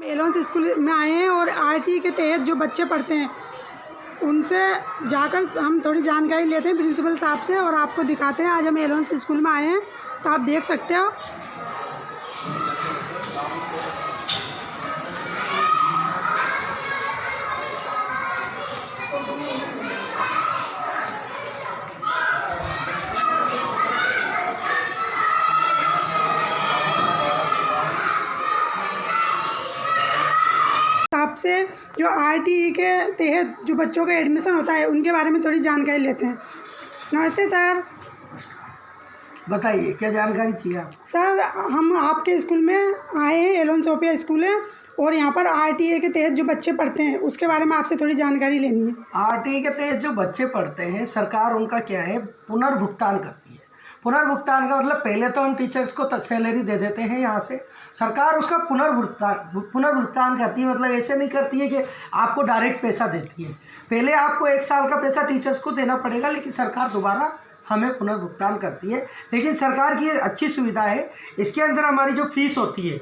एलोन्स school में आए हैं और आरटी के तहत जो बच्चे पढ़ते हैं उनसे जाकर हम थोड़ी जानकारी लेते हैं प्रिंसिपल साहब से और आपको दिखाते हैं। आज हम एलोन्स स्कूल में आए हैं तो आप देख सकते हो। आपसे जो आरटीई के तहत जो बच्चों का एडमिशन होता है उनके बारे में थोड़ी जानकारी लेते हैं। नमस्ते सर। बताइए क्या जानकारी चाहिए आपको? सर हम आपके स्कूल में आए हैं, एलोन सोफिया स्कूल है और यहाँ पर आरटीई के तहत जो बच्चे पढ़ते हैं उसके बारे में आपसे थोड़ी जानकारी लेनी है। आरटीई के तहत जो बच्चे पढ़ते हैं सरकार उनका क्या है पुनर्भुगतान करती है। पुनर्भुगतान का मतलब पहले तो हम टीचर्स को सैलरी दे देते हैं यहाँ से, सरकार उसका पुनर्भुगतान करती है। मतलब ऐसे नहीं करती है कि आपको डायरेक्ट पैसा देती है। पहले आपको 1 साल का पैसा टीचर्स को देना पड़ेगा, लेकिन सरकार दोबारा हमें पुनर्भुगतान करती है। लेकिन सरकार की अच्छी सुविधा है, इसके अंदर हमारी जो फीस होती है,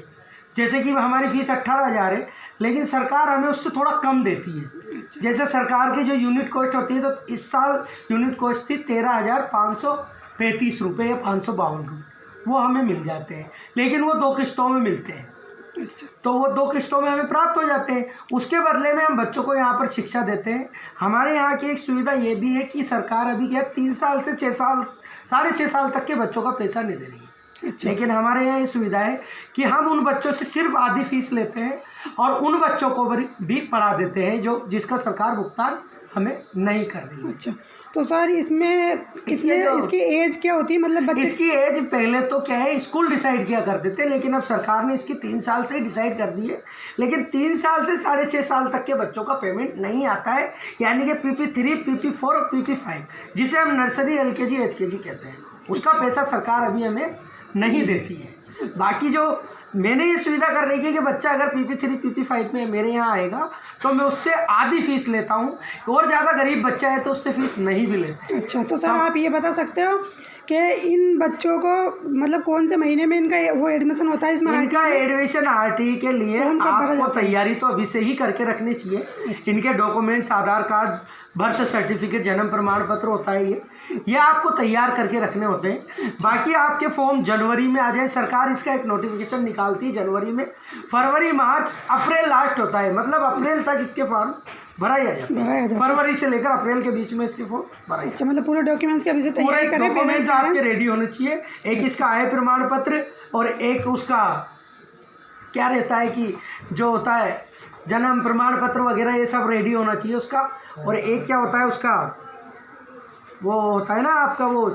जैसे कि हमारी फ़ीस 18,000 है, लेकिन सरकार हमें उससे थोड़ा कम देती है। जैसे सरकार की जो यूनिट कॉस्ट होती है तो इस साल यूनिट कॉस्ट थी 13,535 रुपये या 552 रुपये, वो हमें मिल जाते हैं। लेकिन वो 2 किस्तों में मिलते हैं। अच्छा, तो वो 2 किस्तों में हमें प्राप्त हो जाते हैं। उसके बदले में हम बच्चों को यहाँ पर शिक्षा देते हैं। हमारे यहाँ की एक सुविधा ये भी है कि सरकार अभी क्या 3 साल से 6 साल 6.5 साल तक के बच्चों का पैसा नहीं दे रही है। अच्छा। लेकिन हमारे यहाँ ये सुविधा है कि हम उन बच्चों से सिर्फ आधी फीस लेते हैं और उन बच्चों को भी पढ़ा देते हैं जो जिसका सरकार भुगतान हमें नहीं कर रही है। अच्छा, तो सर इसमें इसकी एज क्या होती है? मतलब बच्चे इसकी एज पहले तो क्या है स्कूल डिसाइड किया करते थे, लेकिन अब सरकार ने इसकी 3 साल से ही डिसाइड कर दी है। लेकिन 3 साल से 6.5 साल तक के बच्चों का पेमेंट नहीं आता है, यानी कि PP3, PP4 और PP5 जिसे हम नर्सरी LKG HKG कहते हैं, उसका पैसा सरकार अभी हमें नहीं देती है। बाकी जो मैंने ये सुविधा कर रही है कि बच्चा अगर PP3 PP5 में मेरे यहाँ आएगा तो मैं उससे आधी फीस लेता हूँ, और ज़्यादा गरीब बच्चा है तो उससे फीस नहीं भी लेते। अच्छा, तो सर आप ये बता सकते हो कि इन बच्चों को मतलब कौन से महीने में इनका वो एडमिशन होता है? इसमें इनका एडमिशन आरटीई के लिए आपको तैयारी तो अभी से ही करके रखनी चाहिए। इनके डॉक्यूमेंट्स आधार कार्ड, बर्थ सर्टिफिकेट, जन्म प्रमाण पत्र होता है, ये आपको तैयार करके रखने होते हैं। बाकी आपके फॉर्म जनवरी में आ जाए। सरकार इसका एक नोटिफिकेशन निकालती है जनवरी में। फरवरी, मार्च, अप्रैल लास्ट होता है, मतलब अप्रैल तक इसके फॉर्म भरा ही आ जाता है। फरवरी से लेकर अप्रैल के बीच में इसके फॉर्म भरा। अच्छा, मतलब पूरे डॉक्यूमेंट्स के अभी से तैयारी करें। डॉक्यूमेंट्स आपके रेडी होने चाहिए। एक इसका आय प्रमाण पत्र और एक उसका क्या रहता है कि जो होता है जन्म प्रमाण पत्र वगैरह, ये सब रेडी होना चाहिए उसका। और एक क्या होता है उसका, वो होता है ना आपका वो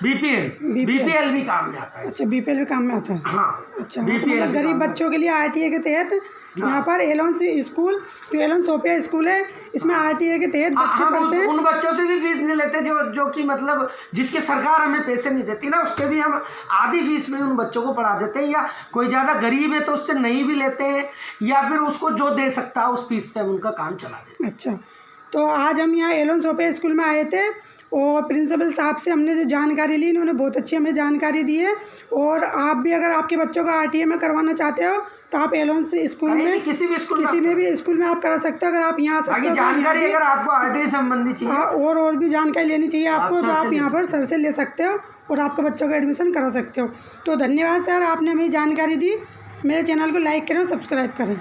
बीपीएल भी काम में आता है। अच्छा, बीपीएल भी काम में आता है। हाँ, अच्छा, मतलब गरीब बच्चों के लिए आरटीए के तहत यहाँ पर एलोन स्कूल जो एलोन सोफिया स्कूल है इसमें आरटीए के तहत बच्चे पढ़ते हैं। उन बच्चों से भी फीस नहीं लेते जो कि मतलब जिसके सरकार हमें पैसे नहीं देती ना, उसके भी हम आधी फीस में उन बच्चों को पढ़ा देते हैं। या कोई ज़्यादा गरीब है तो उससे नहीं भी लेते हैं, या फिर उसको जो दे सकता है उस फीस से हम उनका काम चला देते हैं। अच्छा, तो आज हम यहाँ एलोन सोफिया स्कूल में आए थे और प्रिंसिपल साहब से हमने जो जानकारी ली इन्होंने बहुत अच्छी हमें जानकारी दी है। और आप भी अगर आपके बच्चों का आरटीए में करवाना चाहते हो तो आप एलोन स्कूल में किसी भी स्कूल में आप करा सकते हो। अगर आप यहाँ सकते जानकारी अगर आपको आरटीए संबंधी चाहिए और भी जानकारी लेनी चाहिए आपको तो आप यहाँ पर सर से ले सकते हो और आपके बच्चों का एडमिशन करा सकते हो। तो धन्यवाद सर, आपने हमें जानकारी दी। मेरे चैनल को लाइक करें और सब्सक्राइब करें।